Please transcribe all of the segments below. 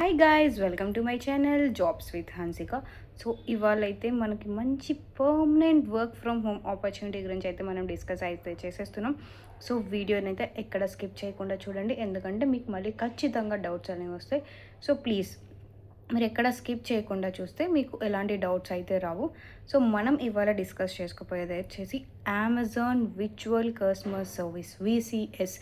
Hi guys, welcome to my channel jobs with Hansika. So ఇవాళ అయితే మనకి మంచి permanent work from home opportunity గురించి అయితే మనం డిస్కస్ అయితే చేసేస్తున్నాం. సో వీడియోని అయితే ఎక్కడ స్కిప్ చేయకుండా చూడండి, ఎందుకంటే మీకు మళ్ళీ ఖచ్చితంగా డౌట్స్ అనేవి వస్తాయి. సో ప్లీజ్ మీరు ఎక్కడ స్కిప్ చేయకుండా చూస్తే మీకు ఎలాంటి డౌట్స్ అయితే రావు. సో మనం ఇవాళ డిస్కస్ చేసుకోపోయేది వచ్చేసి Amazon virtual customer service VCS.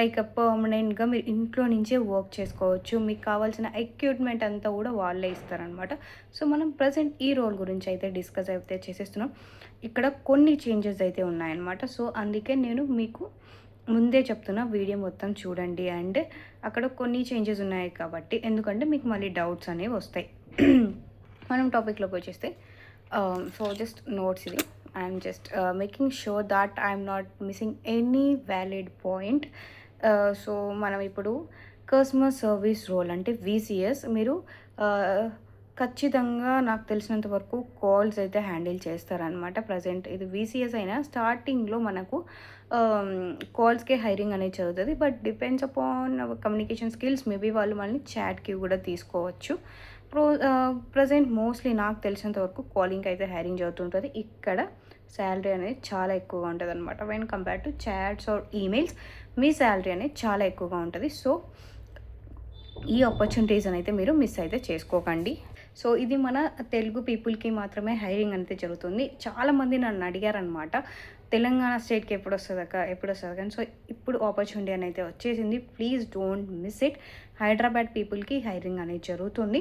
Like పర్మనెంట్గా మీరు ఇంట్లో నుంచే వర్క్ చేసుకోవచ్చు. మీకు కావాల్సిన ఎక్విప్మెంట్ అంతా కూడా వాళ్ళే ఇస్తారనమాట. సో మనం ప్రజెంట్ ఈ రోల్ గురించి అయితే డిస్కస్ అయితే చేసేస్తున్నాం. ఇక్కడ కొన్ని చేంజెస్ అయితే ఉన్నాయన్నమాట. సో అందుకే నేను మీకు ముందే చెప్తున్నా, వీడియో మొత్తం చూడండి. అండ్ అక్కడ కొన్ని చేంజెస్ ఉన్నాయి కాబట్టి, ఎందుకంటే మీకు మళ్ళీ డౌట్స్ అనేవి వస్తాయి. మనం టాపిక్లోకి వచ్చేస్తే సో జస్ట్ నోట్స్ ఇది. I'm just making sure that I'm not missing any valid point. So మనం ఇప్పుడు కస్టమర్ సర్వీస్ రోల్ అంటే విసిఎస్ మీరు ఖచ్చితంగా నాకు తెలిసినంత వరకు కాల్స్ అయితే హ్యాండిల్ చేస్తారనమాట. ప్రజెంట్ ఇది విసిఎస్ అయినా స్టార్టింగ్లో మనకు కాల్స్కే హైరింగ్ అనేది చదువుతుంది. But depends upon communication skills maybe వాళ్ళు మనల్ని చాట్కి కూడా తీసుకోవచ్చు. ప్రజెంట్ మోస్ట్లీ నాకు తెలిసినంత వరకు కాలింగ్కి అయితే హైరింగ్ చదువుతుంటుంది. ఇక్కడ శాలరీ అనేది చాలా ఎక్కువగా ఉంటుంది అనమాట. When compare to chats or emails మీ శాలరీ అనేది చాలా ఎక్కువగా ఉంటుంది. సో ఈ ఆపర్చునిటీస్ అయితే మీరు మిస్ అయితే చేసుకోకండి. సో ఇది మన తెలుగు పీపుల్కి మాత్రమే హైరింగ్ అనేది జరుగుతుంది. చాలామంది నన్ను అడిగారనమాట, తెలంగాణ స్టేట్కి ఎప్పుడు వస్తుంది కానీ. సో ఇప్పుడు ఆపర్చునిటీ అనేది వచ్చేసింది. Please don't miss it. Hyderabad పీపుల్కి హైరింగ్ అనేది జరుగుతుంది.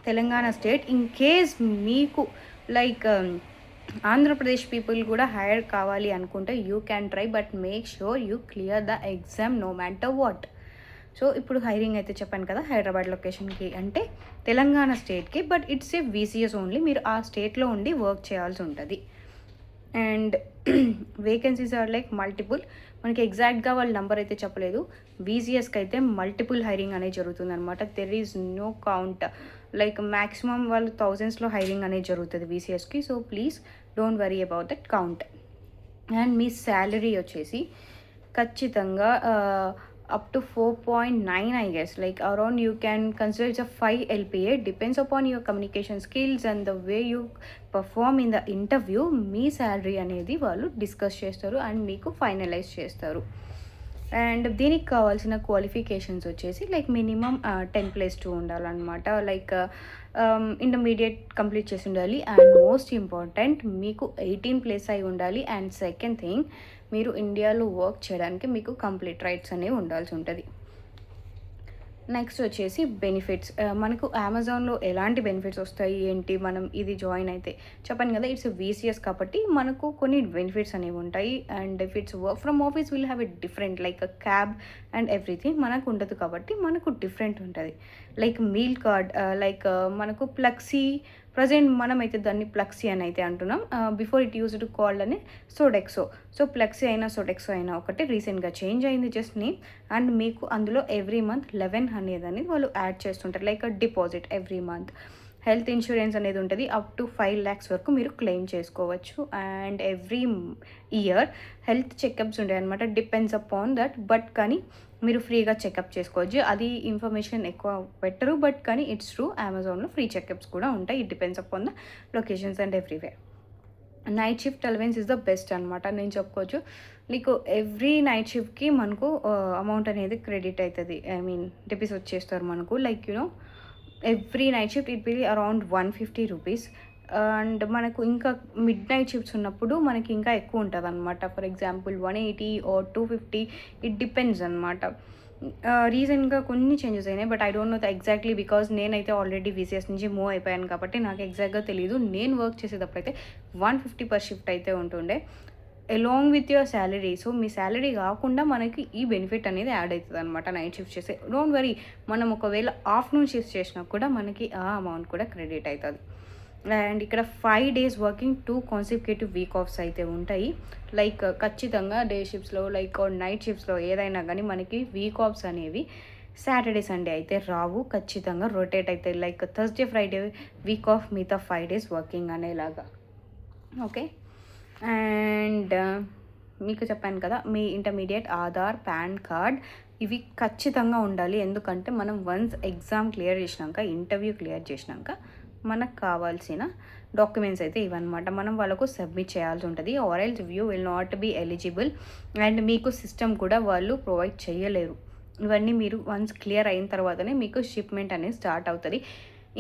తెలంగాణ స్టేట్ ఇన్ కేస్ మీకు లైక్ ఆంధ్రప్రదేశ్ పీపుల్ కూడా హైర్ కావాలి అనుకుంటే you can try, but make sure you clear the exam no matter what. So ఇప్పుడు హైరింగ్ అయితే చెప్పాను కదా, హైదరాబాద్ లొకేషన్కి అంటే తెలంగాణ స్టేట్కి, but it's a VCS only. మీరు ఆ స్టేట్లో ఉండి వర్క్ చేయాల్సి ఉంటుంది. And vacancies are like multiple. మనకి ఎగ్జాక్ట్గా వాళ్ళ నెంబర్ అయితే చెప్పలేదు. విసిఎస్కి అయితే మల్టిపుల్ హైరింగ్ అనేది జరుగుతుంది అనమాట. There is no count. Like maximum వాళ్ళు థౌజండ్స్లో హైరింగ్ అనేది జరుగుతుంది విసిఎస్కి. So please don't worry about that count. And మీ శాలరీ వచ్చేసి ఖచ్చితంగా up to 4.9, I guess, like around you can consider it's a 5 LPA. Depends upon your communication skills and the way you perform in the interview. Me salary అనేది వాళ్ళు discuss చేస్తారు and మీకు finalise చేస్తారు. And దీనికి కావాల్సిన qualifications వచ్చేసి like minimum 10+2 ఉండాలన్నమాట. Like intermediate complete చేసి ఉండాలి. అండ్ మోస్ట్ ఇంపార్టెంట్ మీకు 18+ అయి ఉండాలి. అండ్ సెకండ్ థింగ్, మీరు ఇండియాలో వర్క్ చేయడానికి మీకు కంప్లీట్ రైట్స్ అనేవి ఉండాల్సి ఉంటుంది. నెక్స్ట్ వచ్చేసి బెనిఫిట్స్. మనకు అమెజాన్లో ఎలాంటి బెనిఫిట్స్ వస్తాయి ఏంటి, మనం ఇది జాయిన్ అయితే చెప్పాను కదా, ఇట్స్ విసిఎస్ కాబట్టి మనకు కొన్ని బెనిఫిట్స్ అనేవి ఉంటాయి. And if it's work from office will have a different, like cab and everything మనకు ఉండదు కాబట్టి మనకు డిఫరెంట్ ఉంటుంది. లైక్ మీల్ కార్డ్, లైక్ మనకు ప్లక్సీ, ప్రజెంట్ మనమైతే దాన్ని ప్లక్సీ అని అయితే అంటున్నాం. బిఫోర్ ఇట్ యూజ్డ్ కాల్డ్ అని సోడెక్సో. సో ప్లక్సీ అయినా సోడెక్సో అయినా ఒకటి, రీసెంట్గా చేంజ్ అయింది జస్ట్ నేమ్. అండ్ మీకు అందులో ఎవ్రీ మంత్ 11 అనేది వాళ్ళు యాడ్ చేస్తుంటారు, like deposit every month. Health insurance అనేది ఉంటుంది, అప్ టు 5 lakhs వరకు మీరు క్లెయిమ్ చేసుకోవచ్చు. And every year health checkups ఉంటాయి అనమాట. డిపెండ్స్ అపాన్ దట్, బట్ కానీ మీరు ఫ్రీగా చెకప్ చేసుకోవచ్చు. అది ఇన్ఫర్మేషన్ ఎక్కువ పెట్టరు, బట్ కానీ ఇట్స్ ట్రూ. అమెజాన్లో ఫ్రీ చెకప్స్ కూడా ఉంటాయి. It depends upon the locations and everywhere. Night shift allowance is the best అనమాట నేను చెప్పుకోవచ్చు. మీకు ఎవ్రీ నైట్ షిఫ్ట్కి మనకు అమౌంట్ అనేది క్రెడిట్ అవుతుంది, ఐ మీన్ డెబిట్ వచ్చేస్తారు మనకు. Like you know every night shift it will around 150 rupees. And మనకు ఇంకా మిడ్ నైట్ షిఫ్ట్స్ ఉన్నప్పుడు మనకి ఇంకా ఎక్కువ ఉంటుంది అనమాట. For example 180 or 250, it depends అనమాట. రీసెంట్గా కొన్ని చేంజెస్ అయినాయి, but I don't know the exactly, because నేనైతే ఆల్రెడీ విసిఎస్ నుంచి మూవ్ అయిపోయాను కాబట్టి నాకు ఎగ్జాక్ట్గా తెలియదు. నేను వర్క్ చేసేటప్పుడు అయితే 150 per షిఫ్ట్ అయితే ఉంటుండే along with your salary. So me salary కాకుండా మనకి ఈ బెనిఫిట్ అనేది యాడ్ అవుతుంది అనమాట నైట్ షిఫ్ట్ చేస్తే. డోంట్ వరీ, మనం ఒకవేళ ఆఫ్టర్నూన్ షిఫ్ట్ చేసినా కూడా మనకి ఆ అమౌంట్ కూడా క్రెడిట్ అవుతుంది. అండ్ ఇక్కడ 5 days working, 2 consecutive week offs అయితే ఉంటాయి. లైక్ ఖచ్చితంగా డే షిఫ్ట్స్లో లైక్ నైట్ షిఫ్ట్స్లో ఏదైనా కానీ మనకి వీక్ ఆఫ్స్ అనేవి సాటర్డే సండే అయితే రావు. ఖచ్చితంగా రొటేట్ అవుతాయి. Like Thursday Friday week off, మిగతా 5 days వర్కింగ్ అనేలాగా. ఓకే. అండ్ మీకు చెప్పాను కదా, మీ ఇంటర్మీడియట్, ఆధార్, పాన్ కార్డ్, ఇవి ఖచ్చితంగా ఉండాలి. ఎందుకంటే మనం వన్స్ ఎగ్జామ్ క్లియర్ చేసినాక, ఇంటర్వ్యూ క్లియర్ చేసినాక మనకు కావాల్సిన డాక్యుమెంట్స్ అయితే ఇవన్నమాట. మనం వాళ్ళకు సబ్మిట్ చేయాల్సి ఉంటుంది. Or else you will not be eligible and మీకు సిస్టమ్ కూడా వాళ్ళు ప్రొవైడ్ చేయలేరు. ఇవన్నీ మీరు వన్స్ క్లియర్ అయిన తర్వాతనే మీకు షిప్మెంట్ అనేది స్టార్ట్ అవుతుంది.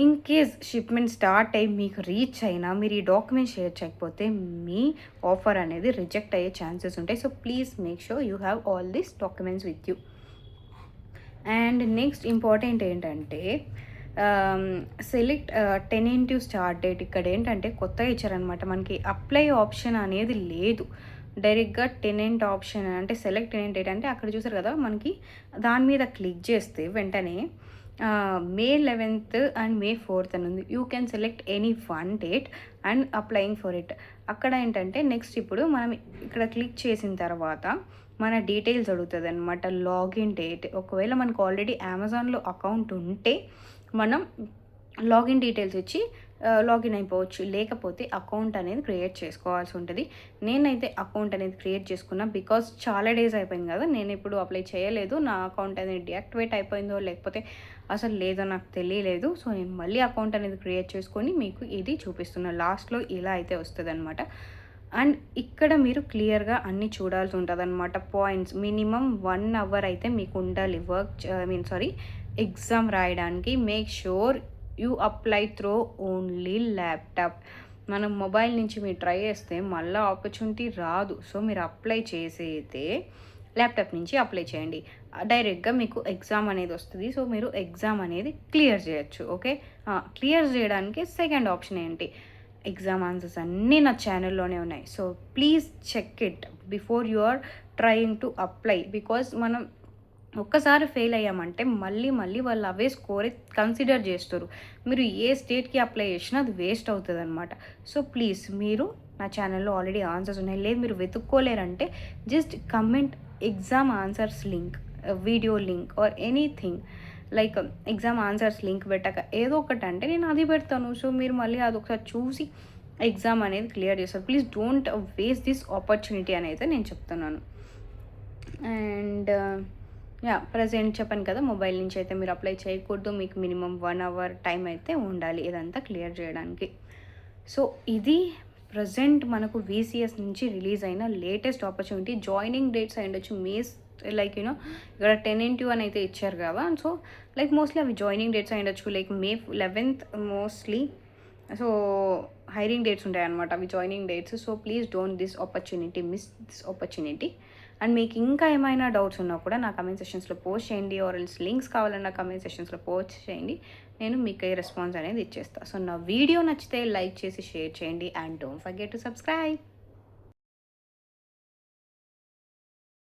ఇన్ కేస్ షిప్మెంట్ స్టార్ట్ అయ్యి మీకు రీచ్ అయినా మీరు ఈ డాక్యుమెంట్స్ షేర్ చేయకపోతే మీ ఆఫర్ అనేది రిజెక్ట్ అయ్యే ఛాన్సెస్ ఉంటాయి. So please make sure you have all these documents with you. And next important ఏంటంటే సెలెక్ట్ టెనెంటివ్ స్టార్ట్ డేట్. ఇక్కడ ఏంటంటే కొత్తగా ఇచ్చారనమాట, మనకి అప్లై ఆప్షన్ అనేది లేదు. డైరెక్ట్గా టెనెంట్ ఆప్షన్ అంటే సెలెక్ట్ టెనెంట్ డేట్ అంటే అక్కడ చూసారు కదా, మనకి దాని మీద క్లిక్ చేస్తే వెంటనే మే 11th అండ్ మే 4th అని ఉంది. You can select any one date and applying for it. అక్కడ ఏంటంటే నెక్స్ట్ ఇప్పుడు మనం ఇక్కడ క్లిక్ చేసిన తర్వాత మన డీటెయిల్స్ అడుగుతుంది అనమాట. లాగిన్ డేట్, ఒకవేళ మనకు ఆల్రెడీ అమెజాన్లో అకౌంట్ ఉంటే మనం లాగిన్ డీటెయిల్స్ ఇచ్చి లాగిన్ అయిపోవచ్చు. లేకపోతే అకౌంట్ అనేది క్రియేట్ చేసుకోవాల్సి ఉంటుంది. నేనైతే అకౌంట్ అనేది క్రియేట్ చేసుకున్నా బికాస్ చాలా డేస్ అయిపోయింది కదా, నేను ఇప్పుడు అప్లై చేయలేదు. నా అకౌంట్ అనేది డియాక్టివేట్ అయిపోయిందో లేకపోతే అసలు లేదో నాకు తెలియలేదు. సో నేను మళ్ళీ అకౌంట్ అనేది క్రియేట్ చేసుకొని మీకు ఇది చూపిస్తున్నా. లాస్ట్లో ఇలా అయితే వస్తుంది అనమాట. అండ్ ఇక్కడ మీరు క్లియర్గా అన్నీ చూడాల్సి ఉంటుంది అనమాట. పాయింట్స్ మినిమం 1 hour అయితే మీకు ఉండాలి వర్క్ ఎగ్జామ్ రాయడానికి. Make sure you apply through only laptop. మనం మొబైల్ నుంచి మీరు ట్రై చేస్తే మళ్ళీ ఆపర్చునిటీ రాదు. సో మీరు అప్లై చేసేదే ల్యాప్టాప్ నుంచి అప్లై చేయండి. డైరెక్ట్గా మీకు ఎగ్జామ్ అనేది వస్తుంది. సో మీరు ఎగ్జామ్ అనేది క్లియర్ చేయొచ్చు. ఓకే, క్లియర్ చేయడానికి సెకండ్ ఆప్షన్ ఏంటి, ఎగ్జామ్ ఆన్సర్స్ అన్నీ నా ఛానల్లోనే ఉన్నాయి. So please check it before you are trying to apply. Because మనం ఒక్కసారి ఫెయిల్ అయ్యామంటే మళ్ళీ వాళ్ళు అవే స్కోర్ కన్సిడర్ చేస్తారు. మీరు ఏ స్టేట్కి అప్లై చేసినా అది వేస్ట్ అవుతుంది అనమాట. సో ప్లీజ్ మీరు నా ఛానల్లో ఆల్రెడీ ఆన్సర్స్ ఉన్నాయి. లేదు మీరు వెతుక్కోలేరంటే just comment exam answers link, video link or anything like exam answers link పెట్టాక ఏదో ఒకటి అంటే నేను అది పెడతాను. సో మీరు మళ్ళీ అది ఒకసారి చూసి ఎగ్జామ్ అనేది క్లియర్ చేస్తారు. Please don't waste this opportunity అని అయితే నేను చెప్తున్నాను. అండ్ ప్రజెంట్ చెప్పాను కదా, మొబైల్ నుంచి అయితే మీరు అప్లై చేయకూడదు. మీకు మినిమం 1 hour టైం అయితే ఉండాలి ఇదంతా క్లియర్ చేయడానికి. సో ఇది ప్రజెంట్ మనకు VCS నుంచి రిలీజ్ అయిన లేటెస్ట్ ఆపర్చునిటీ. జాయినింగ్ డేట్స్ అయి ఉండొచ్చు లైక్ ఇక్కడ టెనెంటివ్ అని అయితే ఇచ్చారు కదా. సో లైక్ మోస్ట్లీ అవి జాయినింగ్ డేట్స్ అయి ఉండొచ్చు. Like May 11th mostly. So hiring dates ఉంటాయి అనమాట అవి joining dates. So please don't miss this opportunity. And మీకు ఇంకా ఏమైనా డౌట్స్ ఉన్నా కూడా నా కమెంట్ సెక్షన్స్లో పోస్ట్ చేయండి. ఆర్ ఎల్స్ లింక్స్ కావాలన్నా కమెంట్ సెక్షన్స్లో పోస్ట్ చేయండి. నేను మీకు రెస్పాన్స్ అనేది ఇచ్చేస్తాను. సో నా వీడియో నచ్చితే లైక్ చేసి షేర్ చేయండి. And don't forget to subscribe.